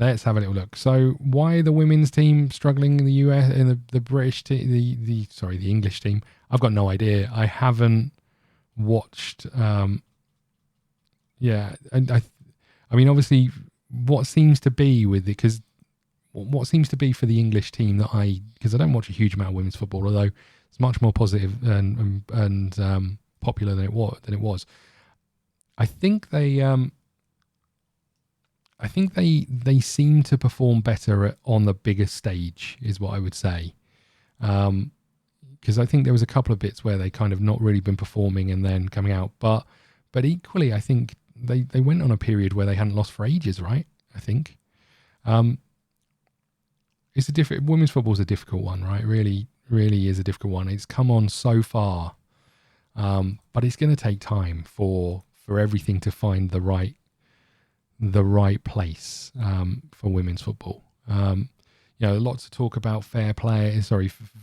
Let's have a little look. So, why the women's team struggling in the US, in the British team, the English team? I've got no idea. I haven't watched. Yeah, and I mean, obviously, what seems to be with it, because what seems to be for the English team because I don't watch a huge amount of women's football, although it's much more positive and popular than it was. I think they seem to perform better on the bigger stage, is what I would say. Because I think there was a couple of bits where they kind of not really been performing and then coming out, but equally, I think they went on a period where they hadn't lost for ages, right? I think. It's a different. Women's football is a difficult one, right? Really, really is a difficult one. It's come on so far, but it's going to take time for everything to find the right place for women's football. Lots of talk about fair play,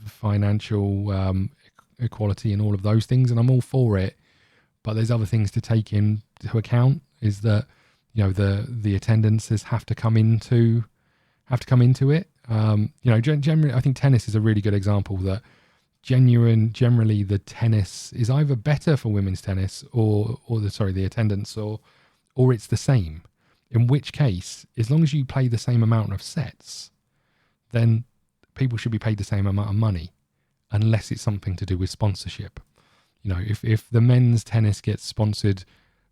financial equality and all of those things, and I'm all for it. But there's other things to take into account. Is that the attendances have to come into it. Generally, I think tennis is a really good example that generally the tennis is either better for women's tennis or the attendance or it's the same. In which case, as long as you play the same amount of sets, then people should be paid the same amount of money, unless it's something to do with sponsorship. If the men's tennis gets sponsored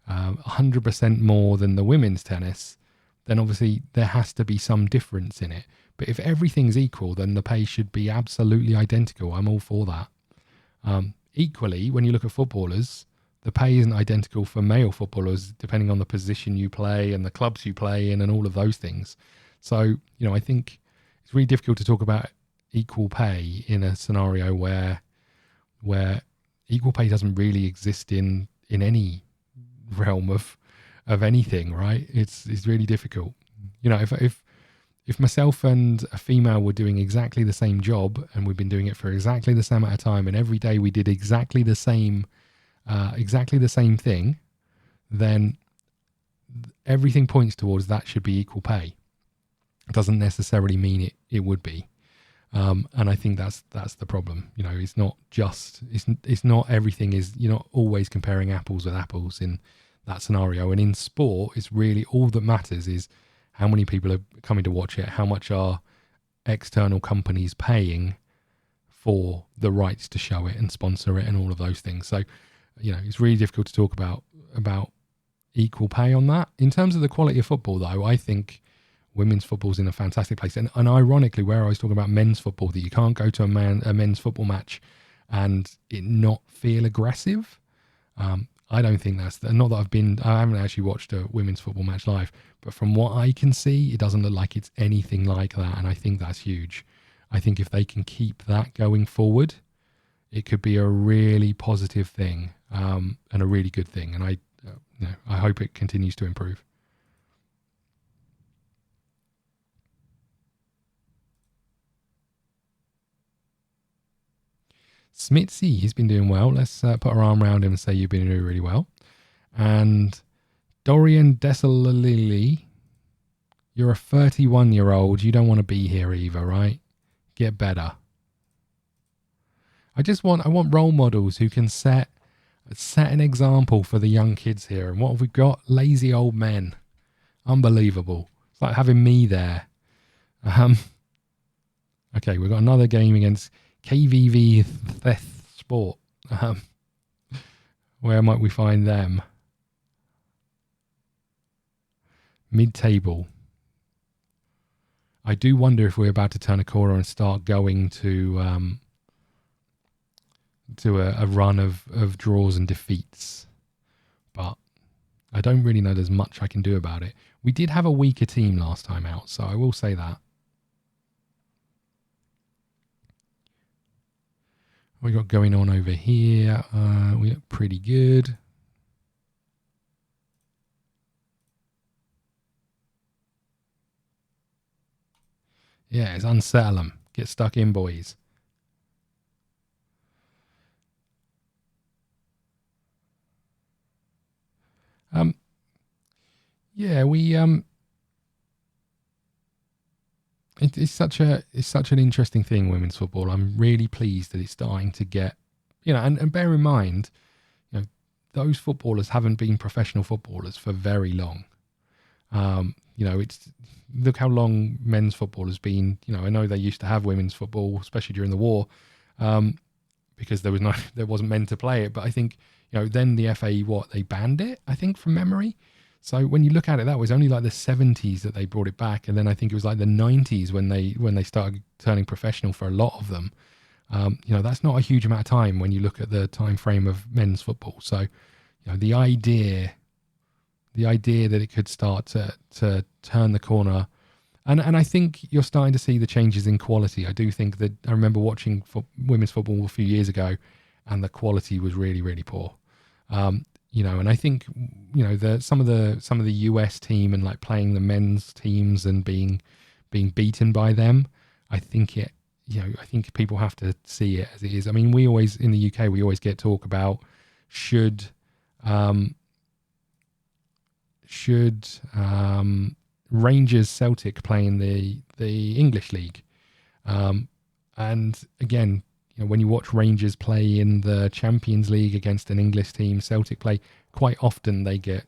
100% more than the women's tennis, then obviously there has to be some difference in it. But if everything's equal, then the pay should be absolutely identical. I'm all for that. Equally, when you look at footballers, the pay isn't identical for male footballers, depending on the position you play and the clubs you play in and all of those things. So, I think it's really difficult to talk about equal pay in a scenario where equal pay doesn't really exist in any realm of anything, right? It's really difficult. If myself and a female were doing exactly the same job and we've been doing it for exactly the same amount of time and every day we did exactly the same thing, then everything points towards that should be equal pay. It doesn't necessarily mean it would be. And I think that's the problem. It's not just, it's not everything is, you're not always comparing apples with apples in that scenario. And in sport, it's really all that matters is how many people are coming to watch it, how much are external companies paying for the rights to show it and sponsor it and all of those things. So, it's really difficult to talk about equal pay on that. In terms of the quality of football, though, I think women's football's in a fantastic place. And ironically, where I was talking about men's football, that you can't go to a men's football match and it not feel aggressive. I don't think that's not that I haven't actually watched a women's football match live, but from what I can see, it doesn't look like it's anything like that. And I think that's huge. I think if they can keep that going forward, it could be a really positive thing, and a really good thing. And I hope it continues to improve. Smitzy, he's been doing well. Let's put our arm around him and say you've been doing really well. And Dorian Desalili, you're a 31-year-old. You don't want to be here either, right? Get better. I want role models who can set an example for the young kids here. And what have we got? Lazy old men. Unbelievable. It's like having me there. Okay, we've got another game against KVV Theth Sport. Where might we find them? Mid-table. I do wonder if we're about to turn a corner and start going to a run of draws and defeats. But I don't really know there's much I can do about it. We did have a weaker team last time out, so I will say that. What we got going on over here? We look pretty good. Yeah, it's unsettle them. Get stuck in, boys. Yeah, we it's such an interesting thing, women's football. I'm really pleased that it's starting to get, and bear in mind, those footballers haven't been professional footballers for very long. It's look how long men's football has been. I know they used to have women's football, especially during the war, because there wasn't men to play it. But I think then the FA they banned it, I think, from memory. So when you look at it, that was only like the 70s that they brought it back, and then I think it was like the 90s when they started turning professional for a lot of them. That's not a huge amount of time when you look at the time frame of men's football. So the idea that it could start to turn the corner, and I think you're starting to see the changes in quality. I do think that I remember watching women's football a few years ago, and the quality was really, really poor. And I think some of the US team and like playing the men's teams and being beaten by them, I think I think people have to see it as it is. I mean, we always in the UK get talk about should Rangers Celtic play in the English league, and again, when you watch Rangers play in the Champions League against an English team, Celtic play, quite often they get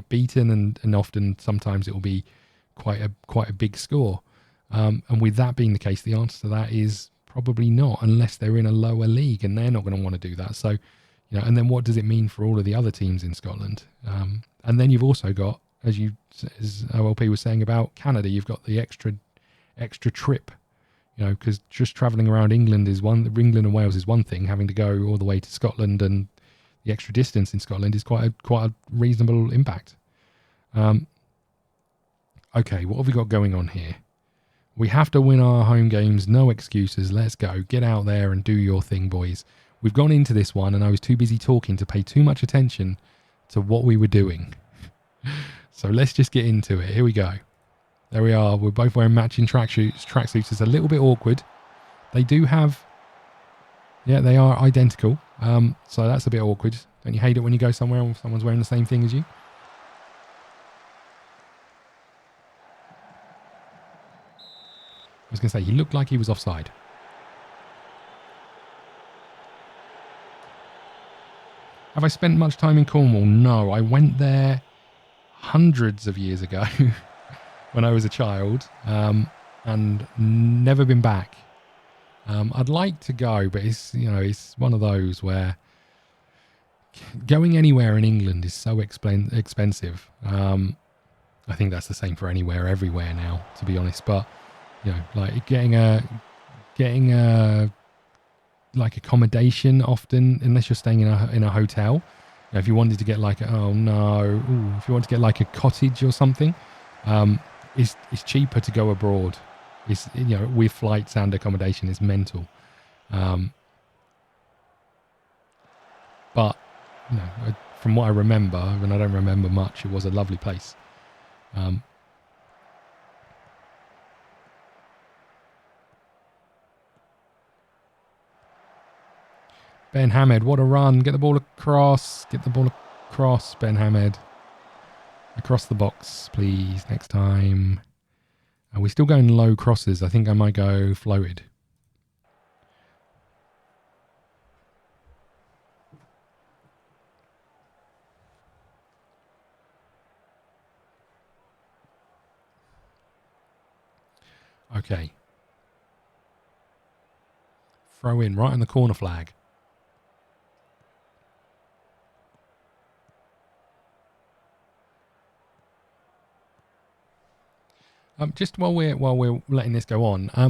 beaten, and often sometimes it will be quite a big score. And with that being the case, the answer to that is probably not, unless they're in a lower league, and they're not going to want to do that. So, and then what does it mean for all of the other teams in Scotland? And then you've also got, as OLP was saying about Canada, you've got the extra trip, because just travelling around England and Wales is one thing. Having to go all the way to Scotland and the extra distance in Scotland is quite a reasonable impact. Okay, what have we got going on here? We have to win our home games. No excuses. Let's go. Get out there and do your thing, boys. We've gone into this one, and I was too busy talking to pay too much attention to what we were doing. So let's just get into it. Here we go. There we are. We're both wearing matching tracksuits. Tracksuits is a little bit awkward. They do have... Yeah, they are identical. So that's a bit awkward. Don't you hate it when you go somewhere and someone's wearing the same thing as you? I was going to say, he looked like he was offside. Have I spent much time in Cornwall? No, I went there hundreds of years ago when I was a child, and never been back. I'd like to go, but it's one of those where going anywhere in England is so expensive. I think that's the same for everywhere now, to be honest. But like getting a like accommodation often, unless you're staying in a hotel. If you wanted to get if you want to get like a cottage or something, it's cheaper to go abroad. It's with flights and accommodation, is mental. But from what I remember, and I don't remember much, it was a lovely place. Ben Hamed, what a run. Get the ball across. Ben Hamed. Across the box, please, next time. Are we still going low crosses? I think I might go floated. Okay. Throw in right on the corner flag. Just while we're letting this go on, a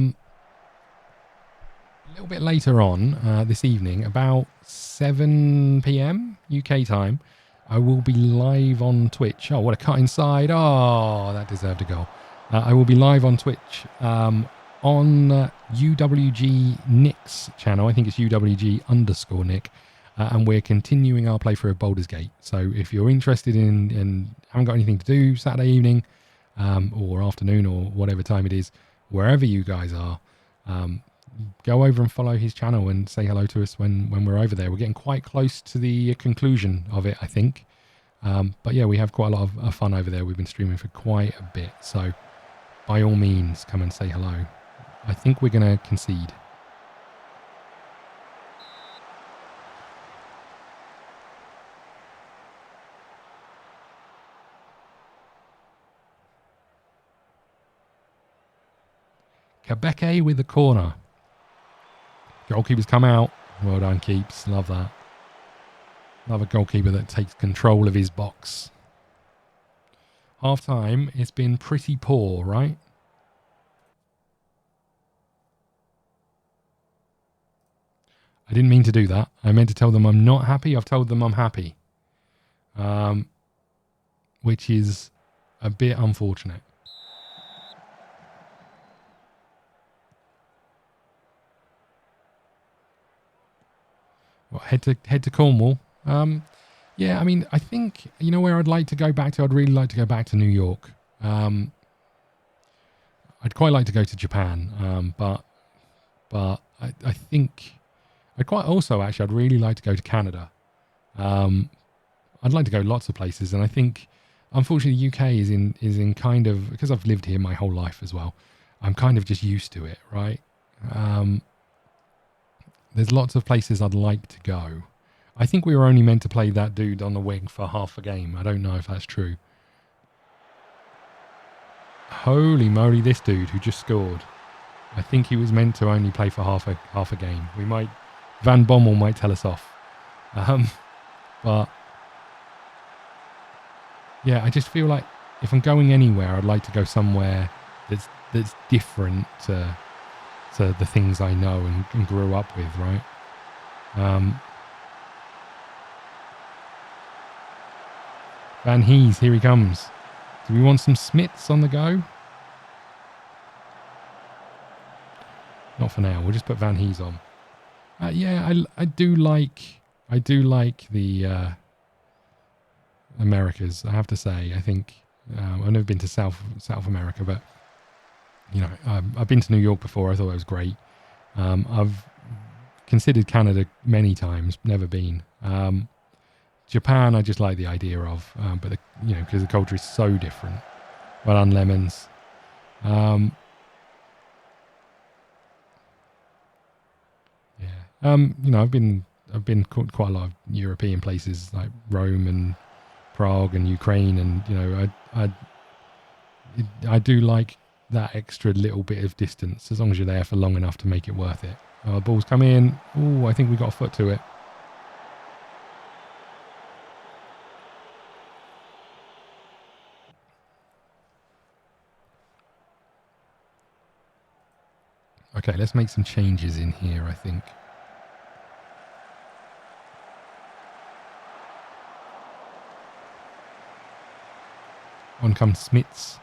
little bit later on this evening, about 7 p.m. UK time, I will be live on Twitch. Oh, what a cut inside! Oh, that deserved a goal. I will be live on Twitch on UWG Nick's channel. I think it's UWG_Nick, and we're continuing our playthrough of Baldur's Gate. So if you're interested in haven't got anything to do Saturday evening, or afternoon, or whatever time it is, wherever you guys are, go over and follow his channel and say hello to us when we're over there. We're getting quite close to the conclusion of it, I think. But yeah, we have quite a lot of fun over there. We've been streaming for quite a bit. So by all means, come and say hello. I think we're going to concede. Kabeke with the corner. Goalkeeper's come out. Well done, Keeps. Love that. Love a goalkeeper that takes control of his box. Half time, it's been pretty poor, right? I didn't mean to do that. I meant to tell them I'm not happy. I've told them I'm happy. Which is a bit unfortunate. Well, head to Cornwall. Yeah, I mean, I think, you know where I'd like to go back to? I'd really like to go back to New York. I'd quite like to go to Japan, but I think I'd quite also, actually, I'd really like to go to Canada. I'd like to go lots of places, and I think, unfortunately, the UK is in kind of, because I've lived here my whole life as well, I'm kind of just used to it, right? There's lots of places I'd like to go. I think we were only meant to play that dude on the wing for half a game. I don't know if that's true. Holy moly, this dude who just scored. I think he was meant to only play for half a game. Van Bommel might tell us off. But yeah, I just feel like if I'm going anywhere, I'd like to go somewhere that's different to the things I know and grew up with, right? Van Hees, here he comes. Do we want some Smiths on the go? Not for now. We'll just put Van Hees on. Yeah, I do like the Americas. I have to say, I think I've never been to South America, but you know, I've been to New York before. I thought it was great. I've considered Canada many times, never been. Japan, I just like the idea of, but because the culture is so different. Well done, Lemons. I've been quite a lot of European places like Rome and Prague and Ukraine, and I do like that extra little bit of distance as long as you're there for long enough to make it worth it. The ball's come in. Oh, I think we got a foot to it. Okay, let's make some changes in here, I think. On comes Smits.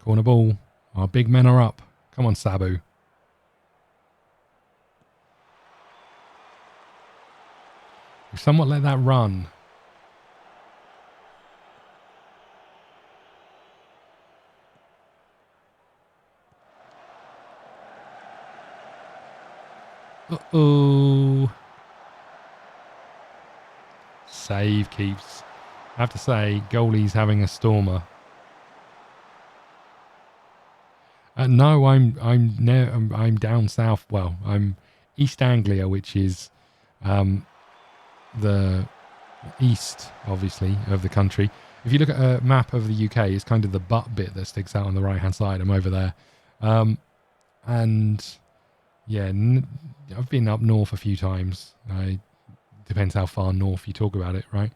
Corner ball. Our big men are up. Come on, Sabu. We've somewhat let that run. Uh-oh. Save Keeps. I have to say, goalie's having a stormer. No, I'm down south. Well, I'm East Anglia, which is the east, obviously, of the country. If you look at a map of the UK, it's kind of the butt bit that sticks out on the right-hand side. I'm over there. And yeah, I've been up north a few times. Depends how far north you talk about it, right?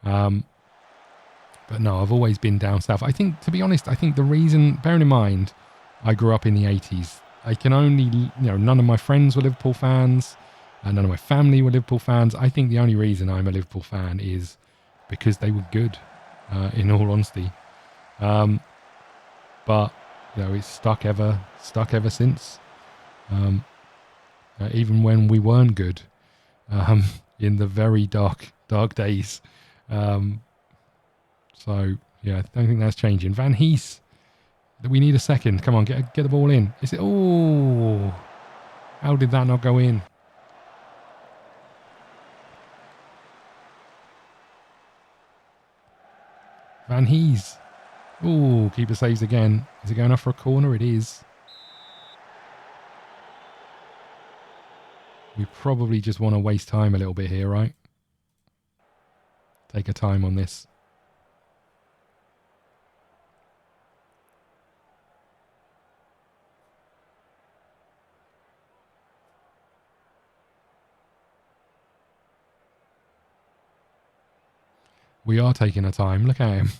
But no, I've always been down south. I think, to be honest, the reason, bearing in mind, I grew up in the 80s. I can only, none of my friends were Liverpool fans, and none of my family were Liverpool fans. I think the only reason I'm a Liverpool fan is because they were good, in all honesty. But, it's stuck ever since. Even when we weren't good, in the very dark days. So, yeah, I don't think that's changing. Van Hees, we need a second. Come on, get the ball in. Is it? Oh, How did that not go in? Van Hees. Ooh, keeper saves again. Is it going off for a corner? It is. We probably just want to waste time a little bit here, right? Take a time on this. We are taking our time. Look at him.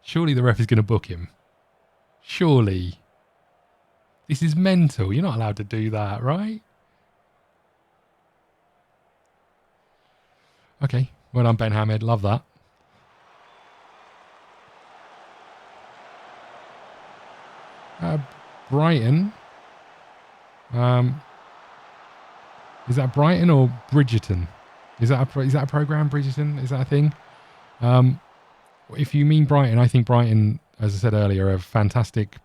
Surely the ref is going to book him. Surely. This is mental. You're not allowed to do that, right? Okay. Well done, Ben Hamed. Love that. Brighton. Is that Brighton or Bridgerton? Is that a program, Bridgerton? Is that a thing? If you mean Brighton, I think Brighton, as I said earlier, are a fantastic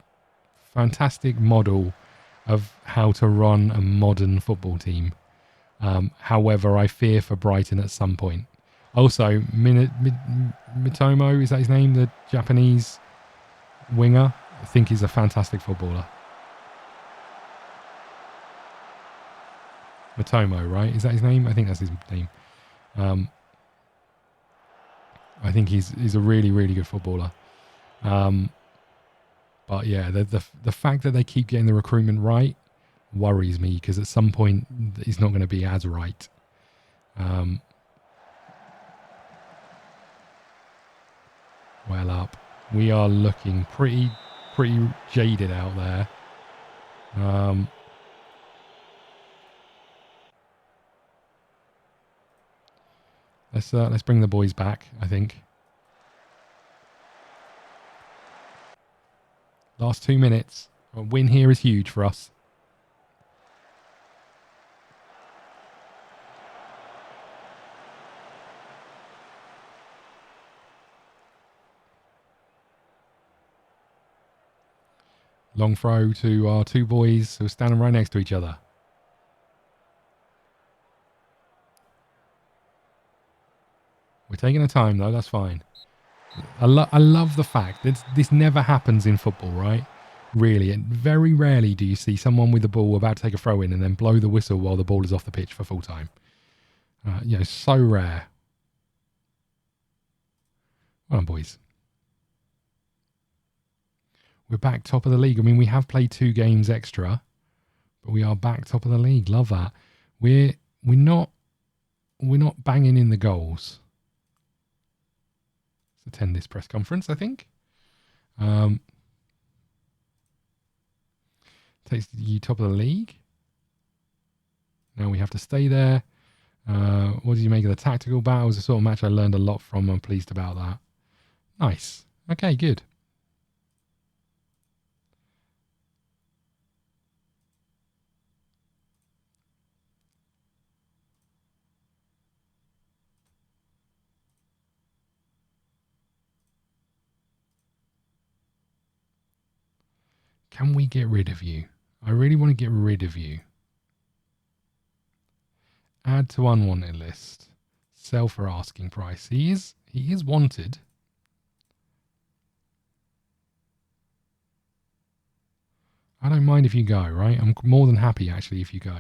model of how to run a modern football team. However, I fear for Brighton at some point. Also, Mitomo, is that his name? The Japanese winger? I think he's a fantastic footballer. Mitomo, right? Is that his name? I think that's his name. I think he's a really, really good footballer. But yeah, the fact that they keep getting the recruitment right worries me, because at some point it's not going to be as right. Well up. We are looking pretty jaded out there. Let's bring the boys back, I think. Last 2 minutes. A win here is huge for us. Long throw to our two boys who are standing right next to each other. We're taking our time though, that's fine. I love the fact that this never happens in football, right? Really, and very rarely do you see someone with the ball about to take a throw in and then blow the whistle while the ball is off the pitch for full time. So rare. Well done, boys. We're back top of the league. I mean, we have played 2 games extra, but we are back top of the league. Love that. We're not banging in the goals. Let's attend this press conference, I think. Takes you top of the league. Now we have to stay there. What did you make of the tactical battle? It was a sort of match I learned a lot from. I'm pleased about that. Nice. Okay, good. Can we get rid of you? I really want to get rid of you. Add to unwanted list. Sell for asking price. He is wanted. I don't mind if you go, right? I'm more than happy actually if you go.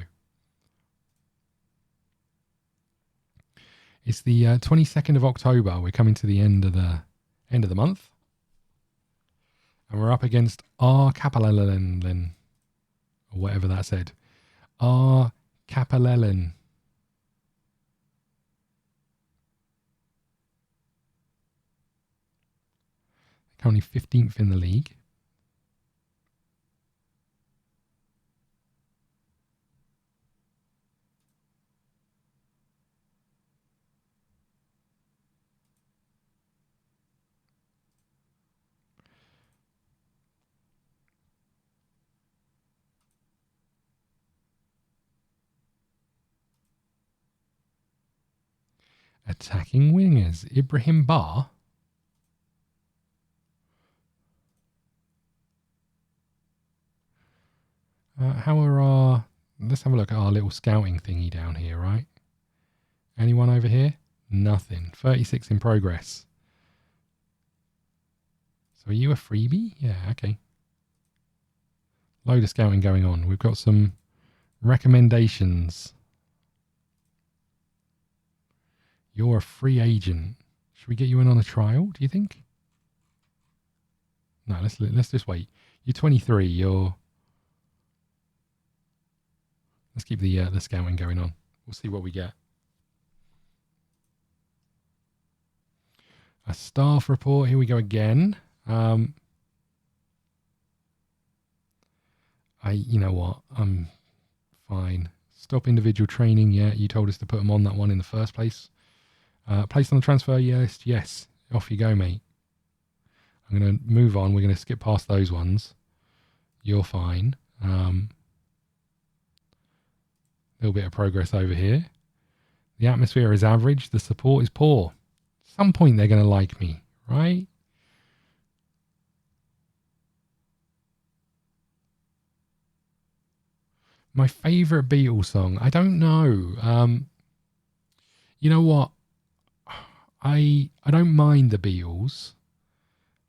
It's the 22nd of October. We're coming to the end of the month. And we're up against R. Kapalelen, or whatever that said. R. Kapalelen. Currently 15th in the league. Attacking wingers. Ibrahim Bar. How are our let's have a look at our little scouting thingy down here, right? Anyone over here? Nothing. 36 in progress. So are you a freebie? Yeah, okay. Load of scouting going on. We've got some recommendations. You're a free agent. Should we get you in on a trial, do you think? No, let's just wait. You're 23. Let's keep the scouting going on. We'll see what we get. A staff report. Here we go again. You know what? I'm fine. Stop individual training. Yeah, you told us to put them on that one in the first place. Placed on the transfer list. Yes. Off you go, mate. I'm going to move on. We're going to skip past those ones. You're fine. Little bit of progress over here. The atmosphere is average. The support is poor. At some point they're going to like me, right? My favourite Beatles song? I don't know. You know what? I don't mind the Beatles.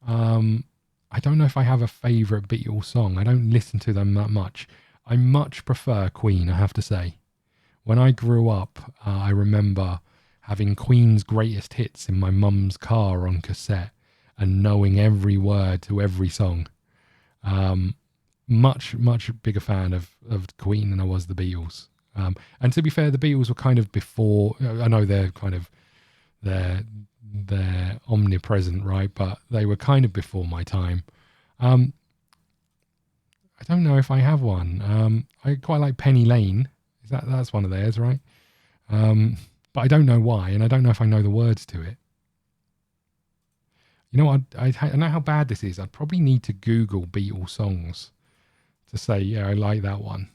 I don't know if I have a favourite Beatles song. I don't listen to them that much. I much prefer Queen, I have to say. When I grew up, I remember having Queen's greatest hits in my mum's car on cassette and knowing every word to every song. Much bigger fan of Queen than I was the Beatles. And to be fair, the Beatles were kind of before. I know they're kind of they're omnipresent, right? But they were kind of before my time. I don't know if I have one. I quite like Penny Lane. That's one of theirs, right? But I don't know why, and I don't know if I know the words to it. You know what? I know how bad this is. I'd probably need to Google Beatles songs to say, yeah, I like that one.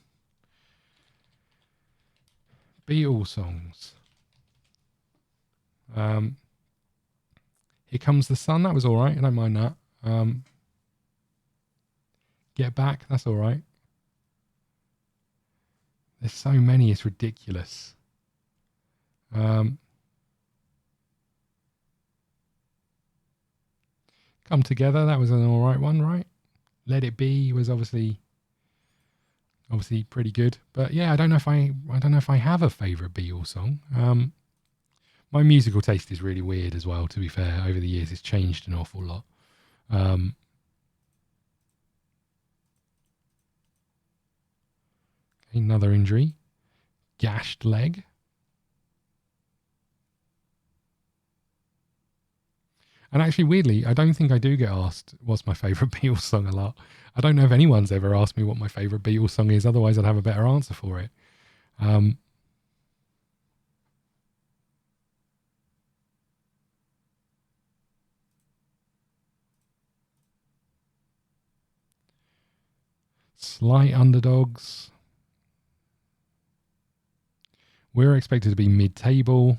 Beatles songs. Here Comes the Sun. That was all right. I don't mind that. Get Back. That's all right. There's so many. It's ridiculous. Come Together. That was an all right one, right? Let It Be was obviously pretty good. But yeah, I don't know if I have a favourite Beatles song. My musical taste is really weird as well, to be fair. Over the years, it's changed an awful lot. Another injury. Gashed leg. And actually, weirdly, I don't think I do get asked what's my favourite Beatles song a lot. I don't know if anyone's ever asked me what my favourite Beatles song is. Otherwise, I'd have a better answer for it. Slight underdogs. We're expected to be mid-table.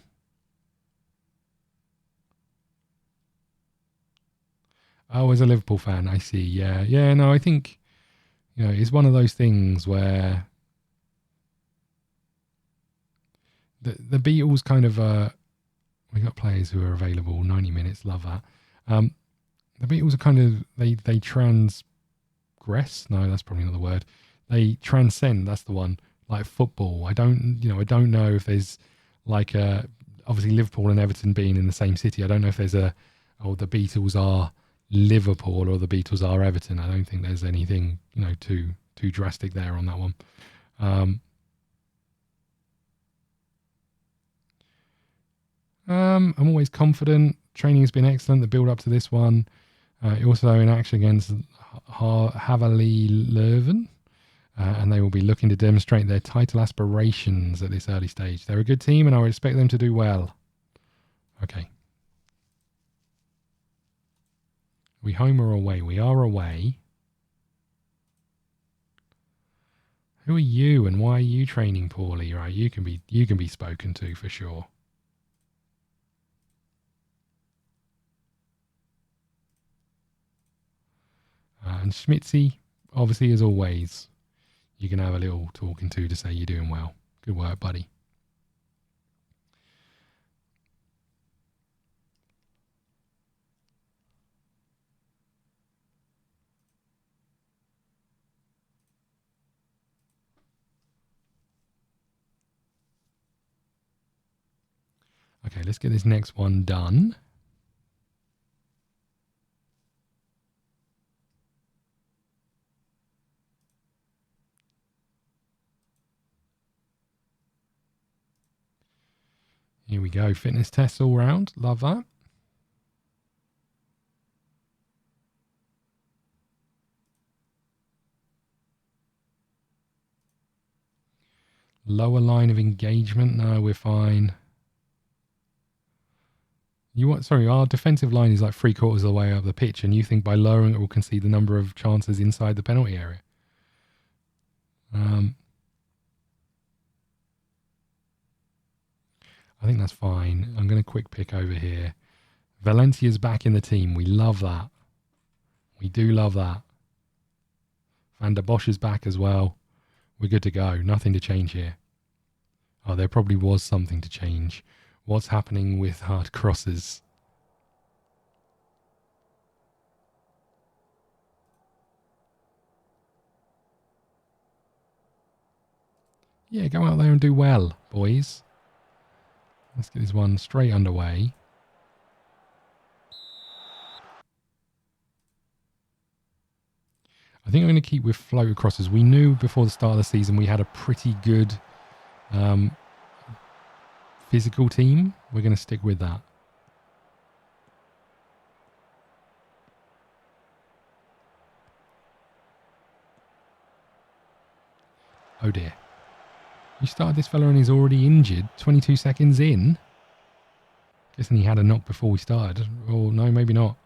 Oh, as a Liverpool fan, I see. Yeah. No, I think it's one of those things where the Beatles kind of we got players who are available 90 minutes. Love that. The Beatles are kind of they transgress. No, that's probably not the word. They transcend. That's the one. Like football. I don't know if there's like obviously Liverpool and Everton being in the same city. I don't know if there's the Beatles are Liverpool or the Beatles are Everton. I don't think there's anything too drastic there on that one. I'm always confident. Training has been excellent. The build up to this one. Also in action against Havali Leuven. And they will be looking to demonstrate their title aspirations at this early stage. They're a good team and I would expect them to do well. Okay. Are we home or away? We are away. Who are you and why are you training poorly? Right, you can be spoken to for sure. And Schmitzy, obviously as always, you can have a little talking to say you're doing well. Good work, buddy. Okay, let's get this next one done. Here we go. Fitness tests all round. Love that. Lower line of engagement. No, we're fine. Sorry, our defensive line is like 3/4 of the way up the pitch, and you think by lowering it we'll concede the number of chances inside the penalty area. I think that's fine. I'm going to quick pick over here. Valencia's back in the team. We love that. We do love that. Van der Bosch is back as well. We're good to go. Nothing to change here. Oh, there probably was something to change. What's happening with hard crosses? Yeah, go out there and do well, boys. Let's get this one straight underway. I think I'm going to keep with floater crosses. We knew before the start of the season we had a pretty good physical team. We're going to stick with that. Oh dear. You started this fella and he's already injured. 22 seconds in. Guessing he had a knock before we started. Oh, no, maybe not.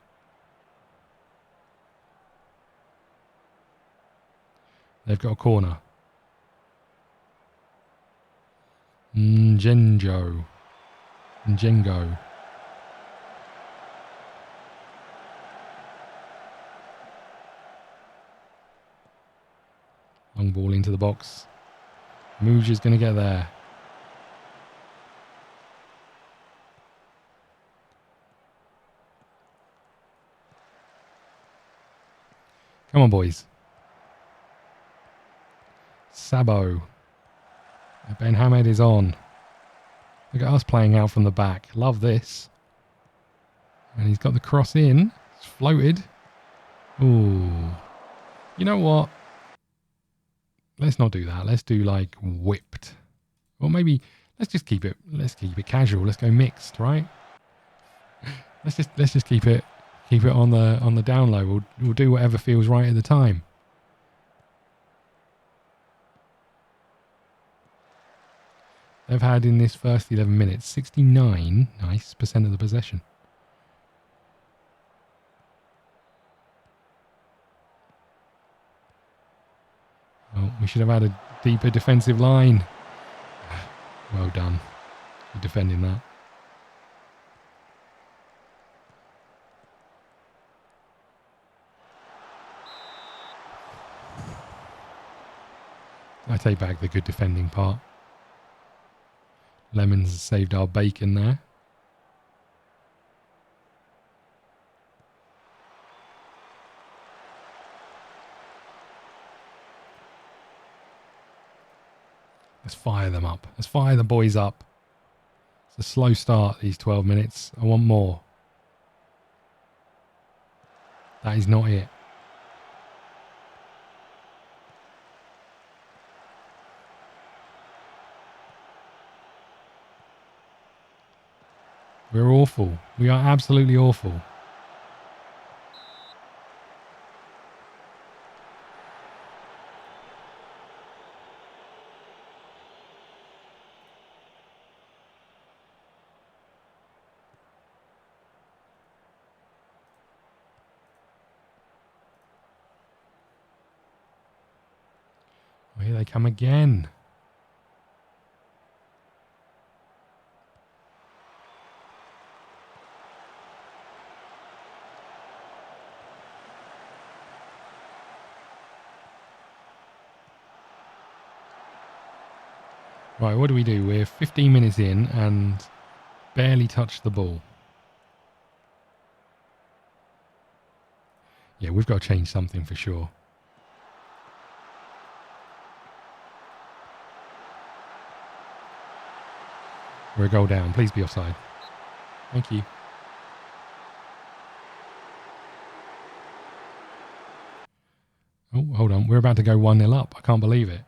They've got a corner. Njengo. Long ball into the box. Muja's going to get there. Come on, boys. Sabo. Ben Hamed is on. Look at us playing out from the back. Love this. And he's got the cross in. It's floated. Ooh. You know what? Let's not do that. Let's do like whipped. Or maybe let's just keep it. Let's keep it casual. Let's go mixed, right? Let's just keep it on the down low. We'll do whatever feels right at the time. They've had in this first 11 minutes 69% of the possession. Oh, we should have had a deeper defensive line. Well done. You're defending that. I take back the good defending part. Lemons saved our bacon there. Let's fire them up. Let's fire the boys up. It's a slow start, these 12 minutes. I want more. That is not it. We're awful. We are absolutely awful. Oh, here they come again. Right, what do we do? We're 15 minutes in and barely touched the ball. Yeah, we've got to change something for sure. We're a goal down. Please be offside. Thank you. Oh, hold on. We're about to go 1-0 up. I can't believe it.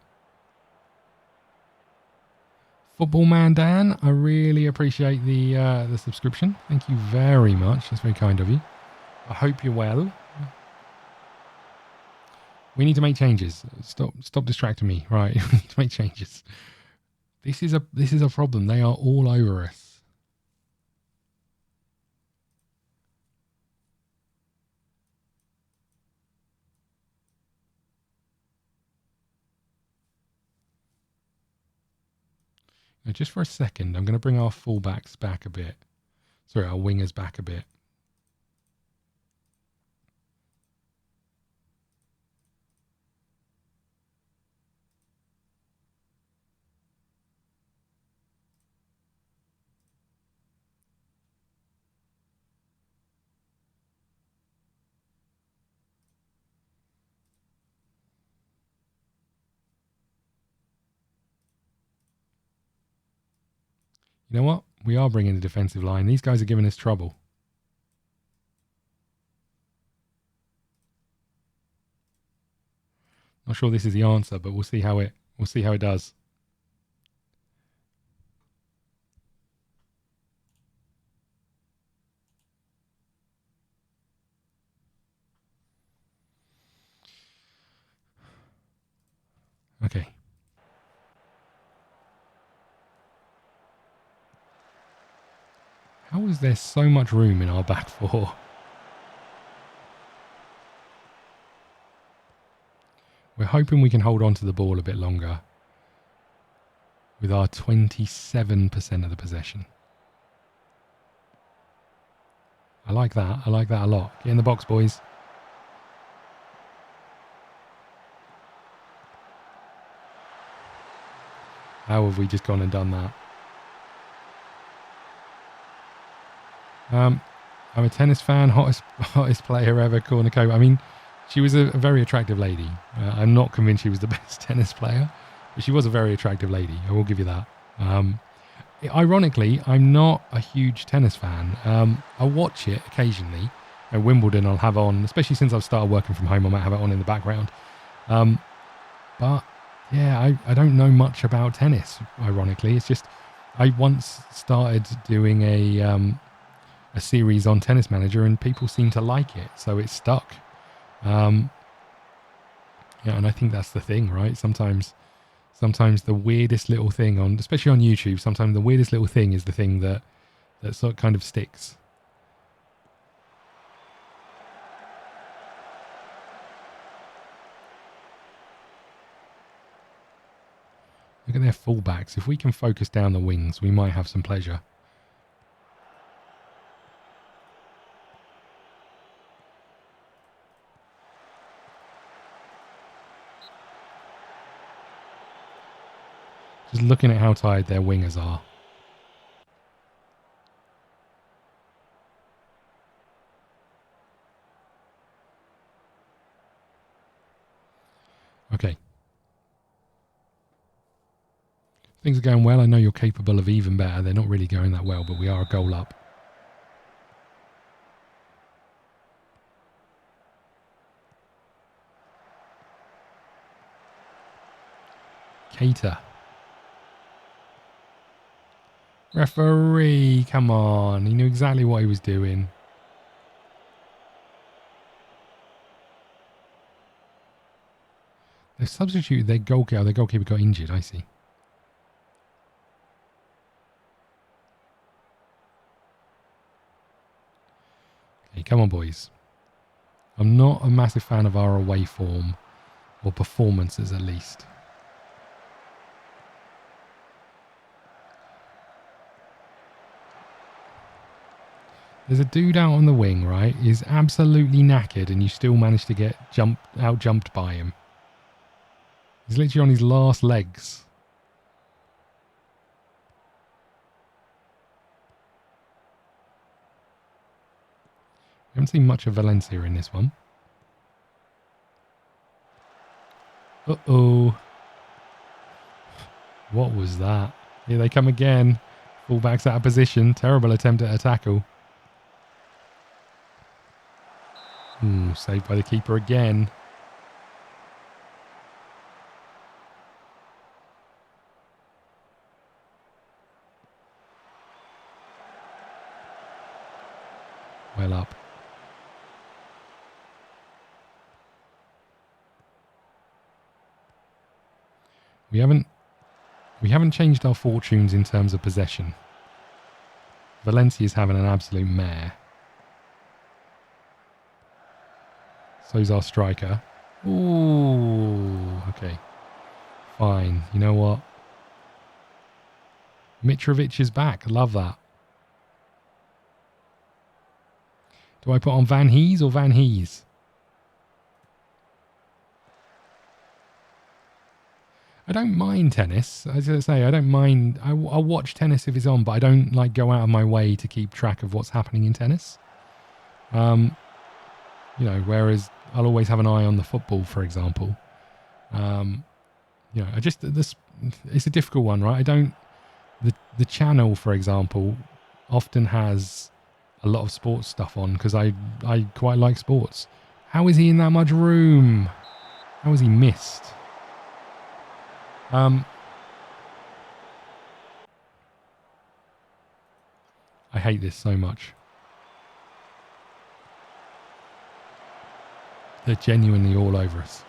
Football Man Dan, I really appreciate the subscription. Thank you very much. That's very kind of you. I hope you're well. We need to make changes. Stop distracting me. Right, we need to make changes. This is a problem. They are all over us. Now, just for a second, I'm going to bring our fullbacks back a bit. Sorry, our wingers back a bit. You know what? We are bringing the defensive line. These guys are giving us trouble. Not sure this is the answer, but we'll see how it does. Okay. How is there so much room in our back four? We're hoping we can hold on to the ball a bit longer with our 27% of the possession. I like that. I like that a lot. Get in the box, boys. How have we just gone and done that? I'm a tennis fan, hottest player ever, Corner Co. I mean, she was a very attractive lady. I'm not convinced she was the best tennis player, but she was a very attractive lady. I will give you that. Ironically, I'm not a huge tennis fan. I watch it occasionally. At Wimbledon, I'll have on, especially since I've started working from home, I might have it on in the background. But yeah, I don't know much about tennis, ironically. It's just, I once started doing a series on Tennis Manager and people seem to like it, so it stuck. Yeah, and I think that's the thing, right? Sometimes the weirdest little thing on, especially on YouTube, sometimes the weirdest little thing is the thing that sort of kind of sticks. Look at their fullbacks. If we can focus down the wings, we might have some pleasure. Just looking at how tired their wingers are. Okay. Things are going well. I know you're capable of even better. They're not really going that well, but we are a goal up. Cater. Referee, come on. He knew exactly what he was doing. They've substituted their goalkeeper. Their goalkeeper got injured, I see. Okay, come on, boys. I'm not a massive fan of our away form, or performances at least. There's a dude out on the wing, right? He's absolutely knackered and you still manage to get out-jumped by him. He's literally on his last legs. Haven't seen much of Valencia in this one. Uh-oh. What was that? Here they come again. Fullback's out of position. Terrible attempt at a tackle. Ooh, saved by the keeper again. Well up. We haven't changed our fortunes in terms of possession. Valencia's having an absolute mare. So's our striker. Ooh, okay. Fine. You know what? Mitrovic is back. Love that. Do I put on Van Hees or Van Hees? I don't mind tennis. As I say, I don't mind. I'll watch tennis if it's on, but I don't like go out of my way to keep track of what's happening in tennis. You know, whereas I'll always have an eye on the football, for example. You know, it's a difficult one, right? The channel, for example, often has a lot of sports stuff on because I quite like sports. How is he in that much room? How has he missed? I hate this so much. They're genuinely all over us.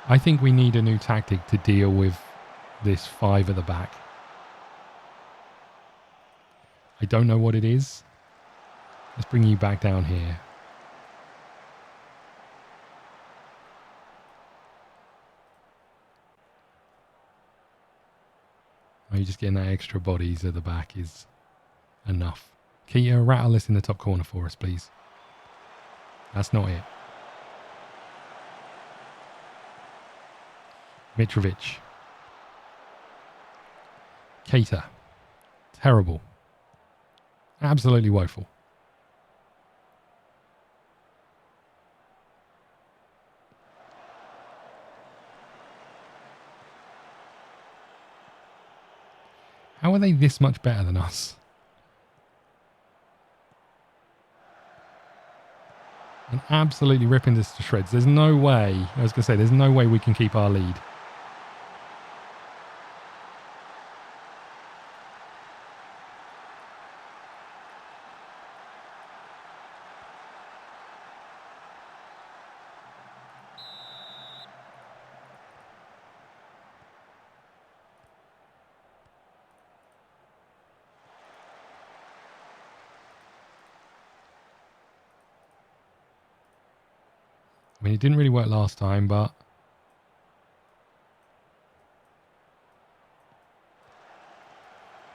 I think we need a new tactic to deal with this 5 at the back. I don't know what it is. Let's bring you back down here. Are you just getting that extra bodies at the back is enough. Can you rattle this in the top corner for us, please? That's not it. Mitrovic. Keita. Terrible. Absolutely woeful. How are they this much better than us? And absolutely ripping this to shreds. There's no way, I was going to say, there's no way we can keep our lead. I mean, it didn't really work last time, but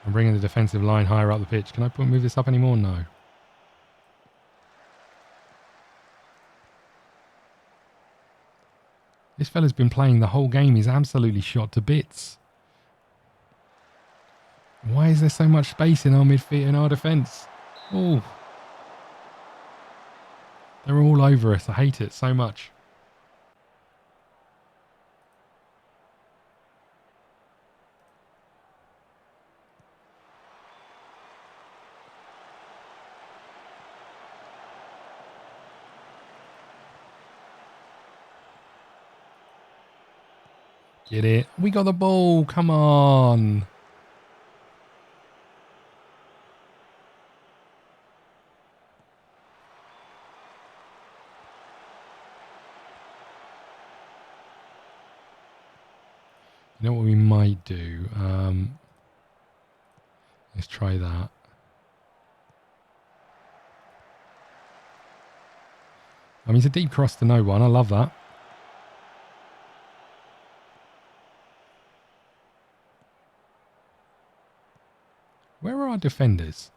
I'm bringing the defensive line higher up the pitch. Can I move this up anymore? No. This fella's been playing the whole game. He's absolutely shot to bits. Why is there so much space in our midfield and our defence? Oh. They're all over us. I hate it so much. Get it. We got the ball. Come on. You know what we might do? Let's try that. I mean, it's a deep cross to no one. I love that. Where are our defenders?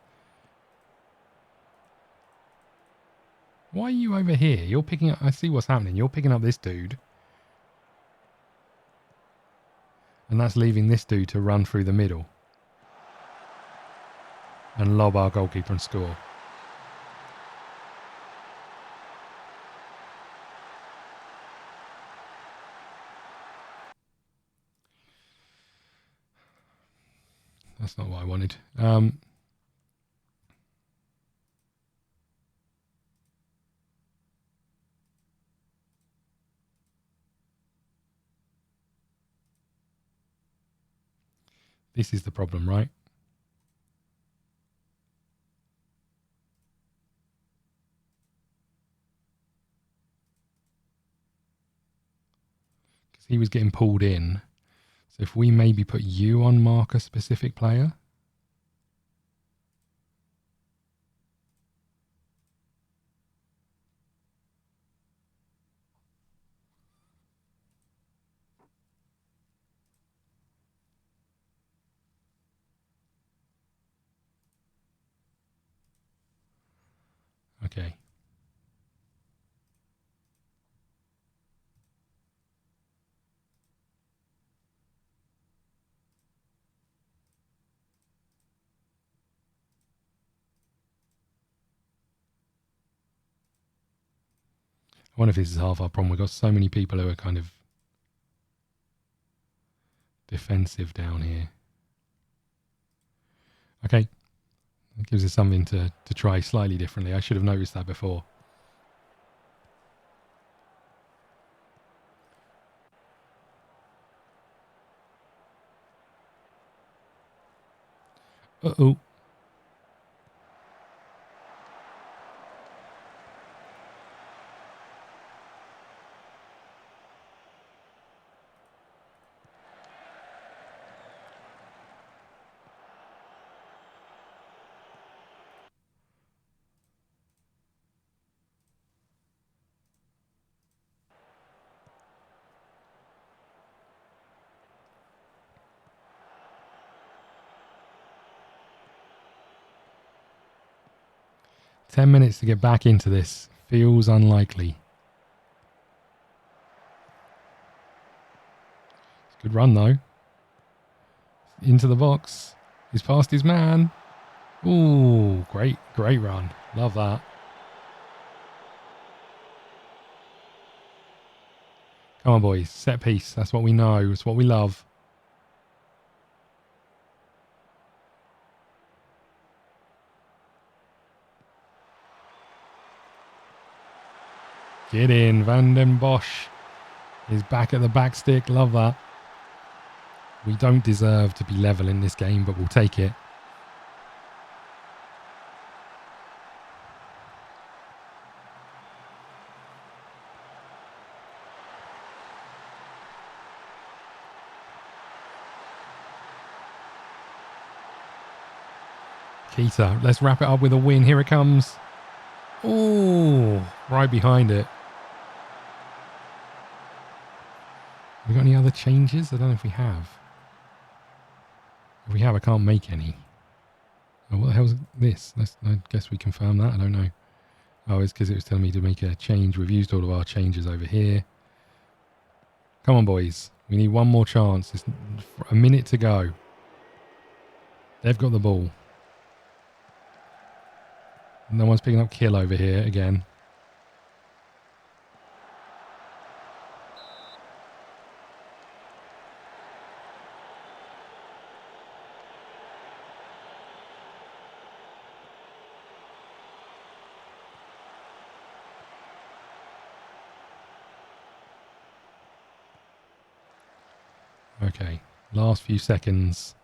Why are you over here? You're picking up... I see what's happening. You're picking up this dude. And that's leaving this dude to run through the middle and lob our goalkeeper and score. That's not what I wanted. This is the problem, right? Because he was getting pulled in. So if we maybe put you on mark a specific player. Okay. I wonder if this is half our problem. We've got so many people who are kind of defensive down here. Okay. It gives us something to try slightly differently. I should have noticed that before. Uh-oh. "10 minutes to get back into this. Feels unlikely." Good run, though. Into the box. He's past his man. Ooh, great run. Love that. Come on, boys. Set piece. That's what we know. It's what we love. Get in. Van den Bosch is back at the back stick. Love that. We don't deserve to be level in this game, but we'll take it. Keita, let's wrap it up with a win. Here it comes. Oh, right behind it. Have we got any other changes? I don't know if we have. If we have, I can't make any. Oh, what the hell's this? I guess we confirm that. I don't know. Oh, it's because it was telling me to make a change. We've used all of our changes over here. Come on, boys. We need one more chance. There's a minute to go. They've got the ball. No one's picking up kill over here again. Okay, last few seconds.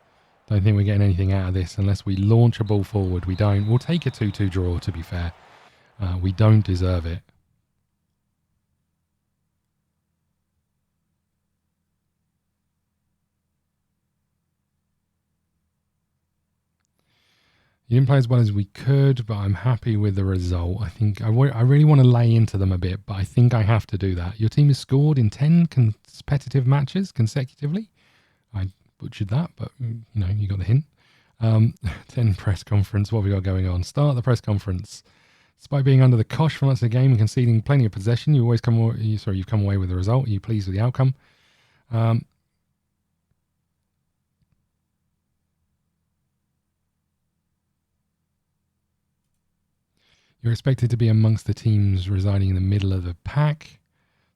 Don't think we're getting anything out of this unless we launch a ball forward. We don't. We'll take a 2-2 draw, to be fair. We don't deserve it. You didn't play as well as we could, but I'm happy with the result. I think I really want to lay into them a bit, but I think I have to do that. Your team has scored in 10 competitive matches consecutively. I butchered that, but you got the hint. 10 press conference. What have we got going on? Start the press conference. Despite being under the cosh for much of the game and conceding plenty of possession, you've come away with the result. Are you pleased with the outcome? You're expected to be amongst the teams residing in the middle of the pack.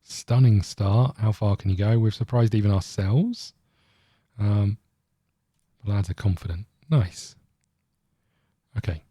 Stunning start. How far can you go? We've surprised even ourselves. The lads are confident. Nice. Okay.